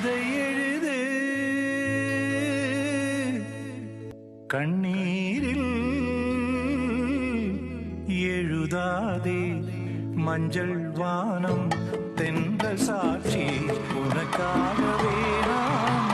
கதை எழுது கண்ணீரில் எழுதாதே மஞ்சள் வானம் தென்றல் சாட்சி உனக்காகவே நான்